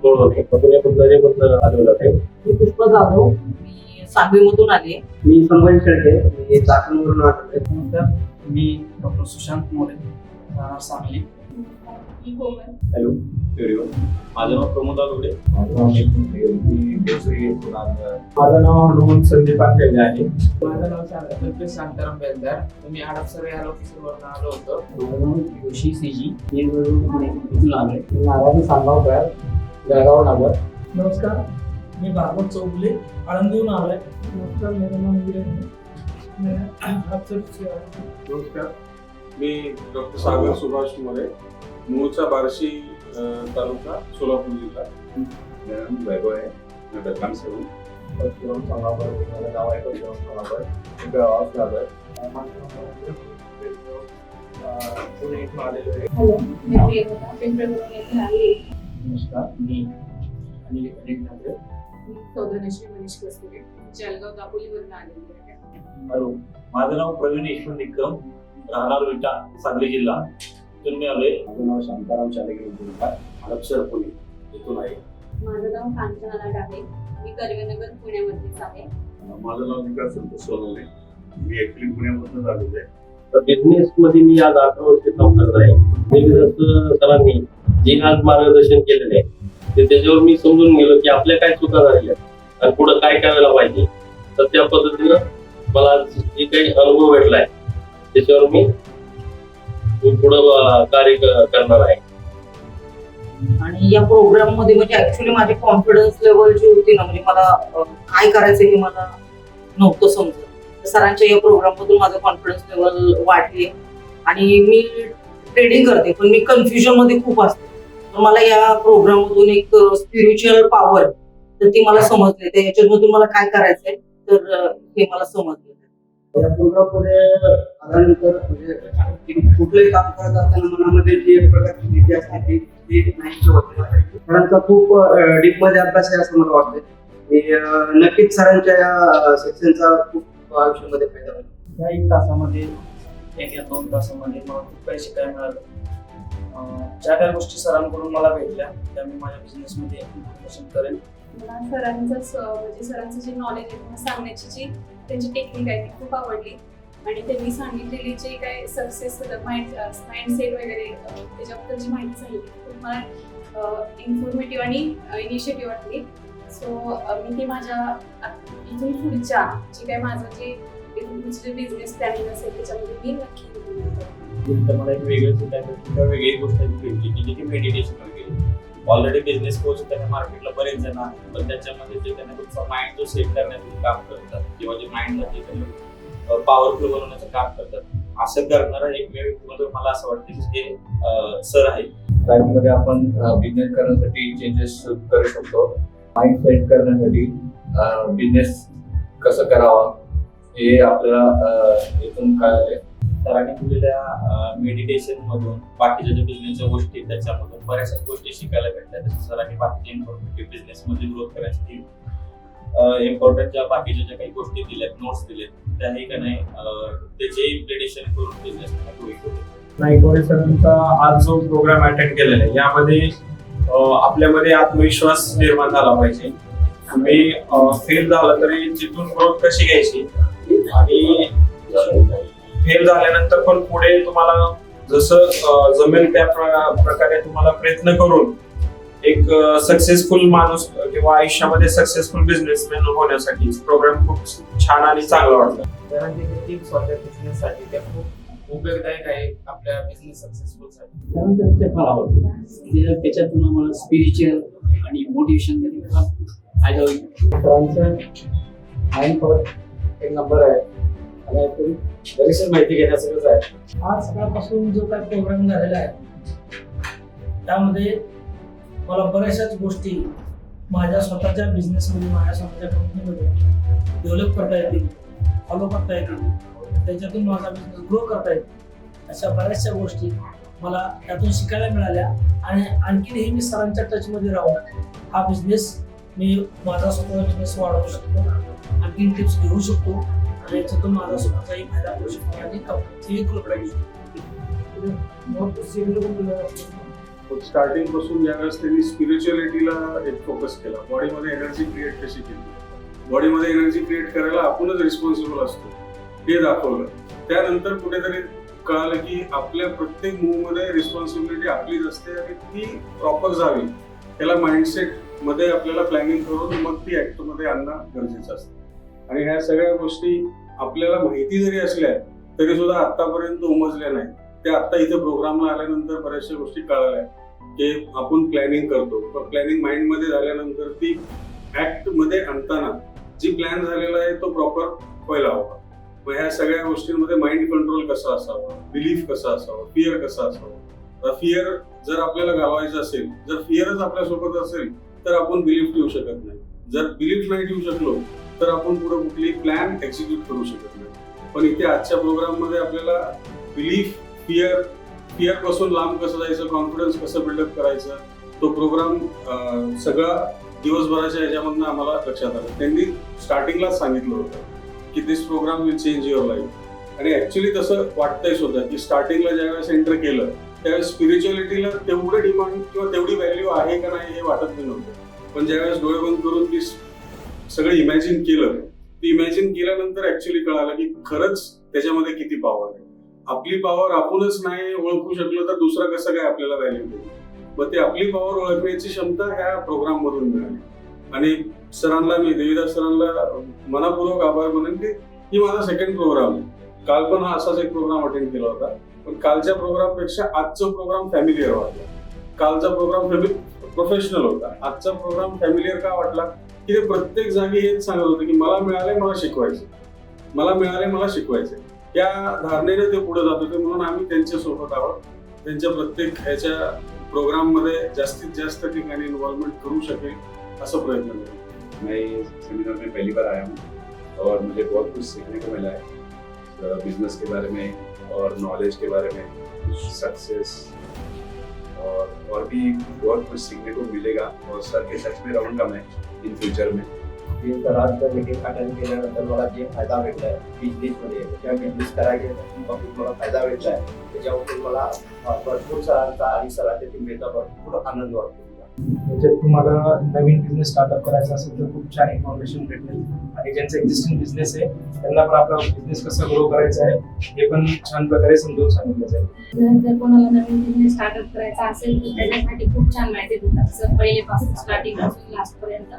सोळवणे पुण्यामधून आलेलो आहे. मी पुष्पा जाधव, मी सांगलीमधून आले. मी संभाजी शेळके, मी चाकणवरून आलो आहे. नमस्कार, मी डॉक्टर सुशांत मोरे, राहणार सांगली. Hello video. माझं नाव प्रमोद आलुडे. माझं नाव हनुमंत संदीप आखेले आहे. माझं नाव शांताराम बेलदार. मी हडपसर या ऑफिसवरून आलो होतो. माझं नाव जोशी सीजी, मी इथून आलो आहे. नारायण सांगावकर, जळगाव नगर. नमस्कार, मी भागवत चौगुले, आळंदीहून आलो आहे. नमस्कार, मेरा नाम नमस्कार, मी डॉक्टर सागर सुभाष मोरे, मूळचा बार्शी तालुका, सोलापूर जिल्हा. मेरा नाम वैभव है, मैं बदनाम से हूँ. शिवम सांगावकर, माझं नाव आहे शिवम सांगावकर, मी जळगाव नगर. पुणे इथून आलेलो आहे. हॅलो, मी प्रियंका पिंपळगाव येथे आली. नमस्कार, मी अनिल ठाकरे. मी सौधनेश्वरी मनीष कस्तुरे, जळगाव दापोलीवरून आलेली आहे. हॅलो, माझं नाव प्रवीण ईश्वर निकम, राहणार विटा, सांगली जिल्हा. इथून मी आलोय. माझं नाव शांताराम चालेकर, हडपसर पुणे इथून आहे. माझं नाव कांचना नाट आहे. मी कर्वेनगर पुण्यामध्येच आहे. माझं नाव विकास संतोष सोनवणे, मी ऍक्च्युली पुण्यामधूनच आलेलो आहे. तर बिझनेस मध्ये मी आज 18 वर्ष काम करत आहे. मी सरांनी जे आज मार्गदर्शन केलेले आहे ते त्याच्यावर मी समजून गेलो की आपल्या काय चुका झालेल्या आहेत आणि पुढे काय करायला पाहिजे. तर त्या पद्धतीनं मला जे काही अनुभव भेटलाय त्याच्यावर मी पुढं कार्य करणार आहे. आणि या प्रोग्राम मध्ये म्हणजे ऍक्च्युली माझी कॉन्फिडन्स लेवल जी होती ना, म्हणजे मला काय करायचं हे मला नव्हतं समजत. सरांच्या या प्रोग्राम मधून माझं कॉन्फिडन्स लेवल वाढले आणि मी ट्रेडिंग करते पण मी कन्फ्युजन मध्ये खूप असते. तर मला या प्रोग्राम मधून एक स्पिरिच्युअल पॉवर तर ती मला समजले. तर याच्यामधून मला काय करायचंय तर हे मला समजलं. या प्रोग्राम मध्ये आल्यानंतर म्हणजे कुठलंही काम करत असताना मनामध्ये जी एक प्रकारची भीती असते ती नाहीशी होते. सरांचा खूप डीप मध्ये अभ्यास आहे असं मला वाटतं. मी नक्कीच सरांच्या या सेक्शनचा खूप आयुष्यामध्ये फायदा होईल. या 1 तासामध्ये, 1 या 2 तासामध्ये मला खूप काही शिकायला मिळालं. ज्या काही गोष्टी सरांकडून मला भेटल्या त्या मी माझ्या बिझनेसमध्ये इम्प्लिमेंटेशन करेन. मला सरांचं जे नॉलेज आहे किंवा सांगण्याची जी त्यांची टेक्निक आहे ती खूप आवडली. आणि त्यांनी सांगितलेली जे काही सक्सेस माइंडसेट वगैरे त्याच्याबद्दल जी माहिती सांगितली खूप मला इन्फॉर्मेटिव्ह आणि इनिशिएटिव्ह वाटली. सो मी ती माझ्या इथून पुढच्या जे काही माझं जे इथून पुढचे बिझनेस प्लॅनिंग असेल त्याच्यामध्ये मी नक्की implement करेन. तर मला एक वेगळी गोष्ट भेटली की मेडिटेशन वगैरे. ऑलरेडी बिझनेस कोच त्यांना मार्केटला बरेच जण आहेत, पण त्याच्यामध्ये जे त्यांना तुमचा माइंड जो सेट करण्याचं काम करतात किंवा जे माइंडला जे त्यांना पॉवरफुल बनवण्याचं काम करतात, असं करणारा एक व्यक्ती मला असं वाटतं की हे सर आहे. लाईफमध्ये आपण बिझनेस करण्यासाठी चेंजेस करू शकतो. माइंड सेट करण्यासाठी बिझनेस कसं करावा हे आपल्याला इथून कळाले. सरांनी दिलेल्या मेडिटेशन मधून बाकीच्या ज्या बिझनेसच्या गोष्टी त्याच्यामधून बऱ्याचशा गोष्टी शिकायला भेटल्या. तसं सरांनी बाकीच्या इन्फॉर्मेटिव्ह बिझनेस मध्ये ग्रोथ करायसाठी इम्पॉर्टंट ज्या बाकीच्या ज्या काही गोष्टी दिल्यात, नोट्स दिलेत, त्याही का नाही त्याचे इम्प्लिमेंटेशन करून बिझनेस नाईकवाडे सरांचा आज जो प्रोग्राम अटेंड केलेला आहे यामध्ये आपल्यामध्ये आत्मविश्वास निर्माण झाला पाहिजे. तुम्ही फेल झाला तरी जिथून ग्रोथ कशी घ्यायची आणि फेल झाल्यानंतर पण पुढे तुम्हाला जसं जमेल त्या प्रकारे तुम्हाला प्रयत्न करून एक सक्सेसफुल माणूस किंवा आयुष्यामध्ये सक्सेसफुल बिझनेसमॅन होण्यासाठी प्रोग्राम खूप छान आणि चांगला वाटला. त्यानंतर जे टिप्स होत्या बिझनेससाठी त्या खूप उपयोगदायक आहे आपल्या बिझनेस सक्सेसफुलसाठी. त्यानंतर मला आवडतं त्याच्यातून आम्हाला स्पिरिच्युअल आणि मोटिवेशन मध्ये फायदा होईल. सरांचं माइंड पॉवर एक नंबर आहे आणि ऍक्च्युली बरीचशी माहिती घेण्यासारखंच आहे. आज सकाळपासून जो काही प्रोग्राम झालेला आहे त्यामध्ये मला बऱ्याचशाच गोष्टी माझ्या स्वतःच्या बिझनेसमध्ये, माझ्या स्वतःच्या कंपनीमध्ये डेव्हलप करता येतील, फॉलो करता येतील, त्याच्यातून माझा बिझनेस ग्रो करता येईल. अशा बऱ्याचशा गोष्टी मला त्यातून शिकायला मिळाल्या आणि आणखीनही मी सरांच्या टचमध्ये राहून हा बिझनेस मी माझा स्वतःचा बिझनेस वाढवू शकतो, आणखीन टिप्स घेऊ शकतो आणि याच्यातून माझा स्वतःचाही फायदा करू शकतो आणि कंपनीची ग्रोथ लागू शकतो. स्टार्टिंग पासून ज्यावेळेस त्यांनी स्पिरिच्युअलिटीला एक फोकस केला, बॉडीमध्ये एनर्जी क्रिएट कशी केली, बॉडीमध्ये एनर्जी क्रिएट करायला आपणच रिस्पॉन्सिबल असतो हे दाखवलं. त्यानंतर कुठेतरी कळालं की आपल्या प्रत्येक मूव्ह मध्ये रिस्पॉन्सिबिलिटी आपलीच असते आणि ती प्रॉपर जावी, त्याला माइंडसेट मध्ये आपल्याला प्लॅनिंग करून मग ती ऍक्ट मध्ये आणणं गरजेचं असतं. आणि ह्या सगळ्या गोष्टी आपल्याला माहिती जरी असल्या तरी सुद्धा आतापर्यंत उमजल्या नाही. त्या आता इथे प्रोग्रामला आल्यानंतर बऱ्याचशा गोष्टी कळाल्या की आपण प्लॅनिंग करतो, पण प्लॅनिंग माइंड मध्ये झाल्यानंतर ती ऍक्ट मध्ये आणताना जी प्लॅन झालेला आहे तो प्रॉपर व्हायला हवा. मग ह्या सगळ्या गोष्टींमध्ये माइंड कंट्रोल कसा असावा, बिलीफ कसा असावा, फिअर कसा असावा. फिअर जर आपल्याला घालवायचं असेल, जर फिअरच आपल्यासोबत असेल तर आपण बिलीफ ठेवू शकत नाही. जर बिलीफ नाही ठेवू शकलो तर आपण पुढे कुठली प्लॅन एक्झिक्यूट करू शकत नाही. पण इथे आजच्या प्रोग्राम मध्ये आपल्याला बिलीफ, फिअर पासून लांब कसं जायचं, कॉन्फिडन्स कसं बिल्डअप करायचं, तो प्रोग्राम सगळा दिवसभराच्या ह्याच्यामधनं आम्हाला लक्षात आलं. त्यांनी स्टार्टिंगलाच सांगितलं होतं की this program will change your life. आणि ऍक्च्युली तसं वाटतंय सुद्धा की स्टार्टिंगला ज्यावेळेस एंटर केलं त्यावेळेस स्पिरिच्युअलिटीला तेवढं डिमांड किंवा तेवढी व्हॅल्यू आहे का नाही हे वाटत नाही नव्हतं. पण ज्यावेळेस डोळे बंद करून ती सगळं इमॅजिन केलं, ती इमॅजिन केल्यानंतर ऍक्च्युली कळालं की खरंच त्याच्यामध्ये किती पॉवर आहे. आपली पॉवर आपणच नाही ओळखू शकलो तर दुसरा कसं काय आपल्याला व्हॅल्यू देईल. मग ते आपली पॉवर ओळखण्याची क्षमता ह्या प्रोग्राम मधून मिळाली. आणि सरांना, मी देवीदास सरांना मनापूर्वक आभार म्हणेन की ही माझा सेकंड प्रोग्राम आहे. काल पण हा असाच एक प्रोग्राम अटेंड केला होता, पण कालच्या प्रोग्राम पेक्षा आजचा प्रोग्राम फॅमिलियर वाटला. कालचा प्रोग्राम प्रोफेशनल होता, आजचा प्रोग्राम फॅमिलियर का वाटला की ते प्रत्येक जागी हेच सांगत होते की मला मिळाले मला शिकवायचे, मला मिळाले मला शिकवायचे. त्या धारणेने ते पुढे जात होते. म्हणून आम्ही त्यांच्या सोबत आहोत. त्यांच्या प्रत्येक ह्याच्या प्रोग्राम मध्ये जास्तीत जास्त ठिकाणी इन्वॉल्वमेंट करू शकेल असं प्रयत्न करेल. मैं इस सेमिनार में पहली बार आया हूँ और मुझे बहुत कुछ सीखने को मिला है, बिजनेस के बारे में और नॉलेज के बारे में, सक्सेस और भी बहुत कुछ सीखने को मिलेगा. और सर के टच में रहूँगा मैं इन फ्यूचर में. सरांचं मीटिंग अटेंड केल्यानंतर मला जे फायदा भेटलाय बिझनेसमध्ये किंवा बिझनेस करायचे बाबतीत मला फायदा भेटलाय, त्याच्याबद्दल मला भरपूर सरांचा आणि सरांच्या टीमचा भरपूर आनंद वाटतो. म्हणजे तुम्हाला नवीन बिझनेस स्टार्टअप करायचा असेल तर खूप छान इन्फॉर्मेशन भेटेल. आणि ज्यांचा एक्झिस्टिंग बिझनेस आहे त्यांना पण आपला बिझनेस कसा ग्रो करायचा आहे हे पण छान प्रकारे समजावून सांगितलं जाईल. जर कोणाला नवीन बिझनेस स्टार्टअप करायचा असेल तर त्याच्यासाठी खूप छान माहिती देतात सर, पहिलेपासून स्टार्टिंग पासून लास्ट पर्यंत.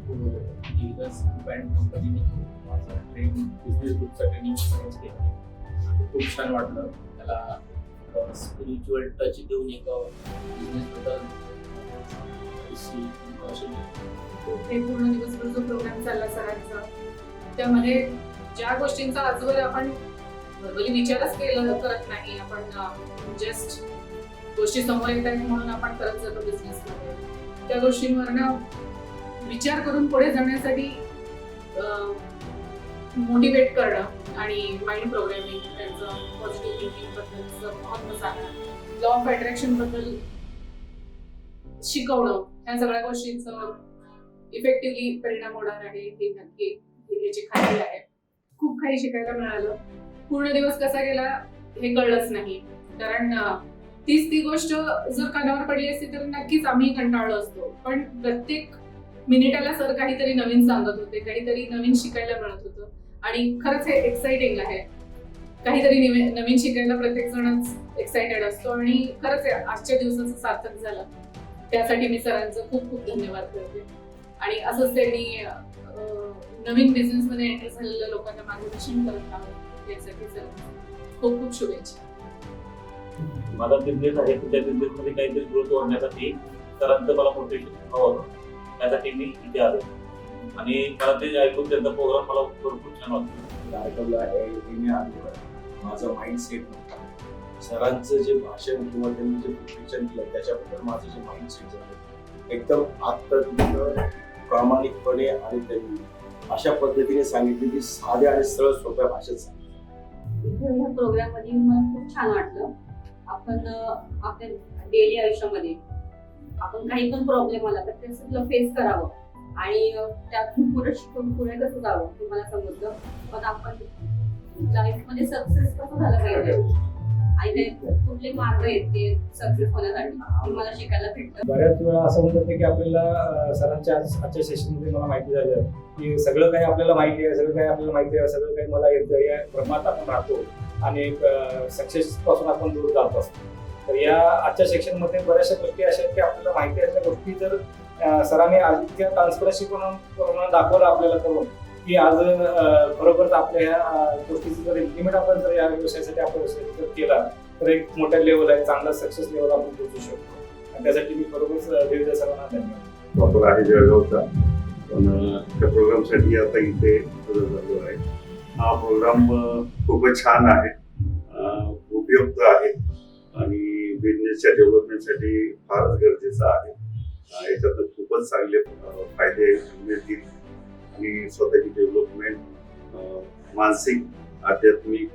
देवीदास कंपनीने माझा बिझनेस ग्रुपचा ट्रेनिंग एक्सपिरियन्स केला. खूप छान वाटलं. त्याला स्पिरिच्युअल टच देऊन एक बिझनेसबद्दल ते पूर्ण दिवसभर जो प्रोग्राम चालला सरांचा, त्यामध्ये ज्या गोष्टींचा आजवर आपण नॉर्मली विचारच करत नाही, आपण जस्ट गोष्टी समोर येत आहेत म्हणून आपण करत जातो बिझनेसमध्ये, त्या गोष्टींवरनं विचार करून पुढे जाण्यासाठी मोटिवेट करणं आणि माइंड प्रोग्रामिंग, त्यांचं पॉझिटिव्ह थिंकिंग बद्दलचं महत्त्व सांगणं, लॉ ऑफ अट्रॅक्शन बद्दल शिकवणं, ह्या सगळ्या गोष्टींचं इफेक्टिव्हली परिणाम होणार आहे हे नक्की याची खात्री आहे. खूप काही शिकायला मिळालं. पूर्ण दिवस कसा गेला हे कळलंच नाही, कारण तीच ती गोष्ट जर कानावर पडली असती तर नक्कीच आम्ही कंटाळलो असतो. पण प्रत्येक मिनिटाला सर काहीतरी नवीन सांगत होते, काहीतरी नवीन शिकायला मिळत होतं आणि खरंच हे एक्साइटिंग आहे. काहीतरी नवीन शिकायला प्रत्येक जणच एक्साइटेड असतो आणि खरंच आजच्या दिवसाचं सार्थक झालं. त्यासाठी मी सरांचं खूप खूप धन्यवाद करते. आणि असंच त्यांनी नवीन बिझनेसमध्ये एंटर झालेल्या लोकांना मार्गदर्शन करत आहोत, यासाठी सर खूप खूप शुभेच्छा. माझा बिझनेस आहे, त्या बिझनेसमध्ये काहीतरी ग्रोथ होण्यासाठी सरांचं मला मोटिवेशन हवं होतं. त्यासाठी मी इथे आलो आणि मला ते ऐकून त्यांचा प्रोग्राम मला भरपूर छान वाटतं. ऐकवलं आहे हे मी आलो. माझं माइंडसेट नव्हता. सरांचं जे भाषण किंवा त्यांनी जे प्रेझेंटेशन केलं त्याच्याबद्दल माझं जे माइंडसेट झालं एकदम आत्ता प्रामाणिकपणे आणि त्यांनी अशा पद्धतीने सांगितले की साध्या आणि सरळ सोप्या भाषेत सांगितलं. ह्या प्रोग्राममध्ये मला खूप छान वाटलं. आपण आपल्या डेली आयुष्यामध्ये आपण काही पण प्रॉब्लेम आला तर ते सगळं फेस करावं आणि त्यातून पुढे शिकून पुढे कसं जावं हे मला समजलं. पण आपण लाईफमध्ये सक्सेस कसं झालं पाहिजे आणि ते कुठले मार्ग आहेत ते सक्सेस होण्यासाठी हे मला शिकायला भेटलं. बऱ्याच वेळा असं होत होतं की आपल्याला सरांच्या आजच्या सेशनमध्ये मला माहिती झालं की सगळं काही आपल्याला माहिती आहे, सगळं काही आपल्याला माहिती आहे, सगळं काही मला येतं, या भ्रमात आपण राहतो आणि सक्सेस पासून आपण दूर जात असतो. तर या आजच्या सेक्शनमध्ये बऱ्याचशा गोष्टी अशा आहेत की आपल्याला माहिती असलेल्या गोष्टी जर सरांनी इतक्या ट्रान्सपरन्सी करून दाखवलं आपल्याला करून की आज खरोखरच आपल्या ह्या गोष्टीचं जर इम्प्लिमेंट आपण जर या व्यवसायासाठी आपण व्यवसाय जर केला तर एक मोठ्या लेवल आहे, चांगला सक्सेस लेवल आपण पोहोचू शकतो. आणि त्यासाठी मी खरोखरच देवीदास सरांना धन्यवाद. प्रॉपर आहे जळगावचा, पण त्या प्रोग्रामसाठी आता इथे हजर झालो आहे. हा प्रोग्राम खूपच छान आहे, उपयुक्त आहे आणि बिझनेसच्या डेव्हलपमेंटसाठी फारच गरजेचा आहे. याच्यात खूपच चांगले फायदे मिळतील आणि स्वतःची डेव्हलपमेंट मानसिक, आध्यात्मिक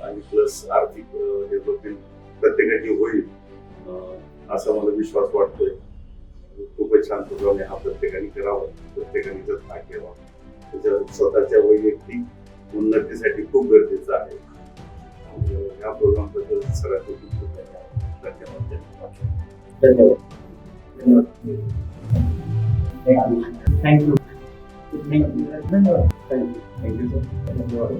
आणि प्लस आर्थिक डेव्हलपमेंट प्रत्येकाची होईल असा मला विश्वास वाटतोय. खूपच छान प्रोग्राम आहे हा, प्रत्येकाने करावा, प्रत्येकाने जर भाग घ्यावा. त्याच्या स्वतःच्या वैयक्तिक उन्नतीसाठी खूप गरजेचं आहे. या प्रोग्राम बद्दल सरांचे खूप धन्यवाद. धन्यवाद. थँक्यू. धन्यवाद. Thank you sir. धन्यवाद.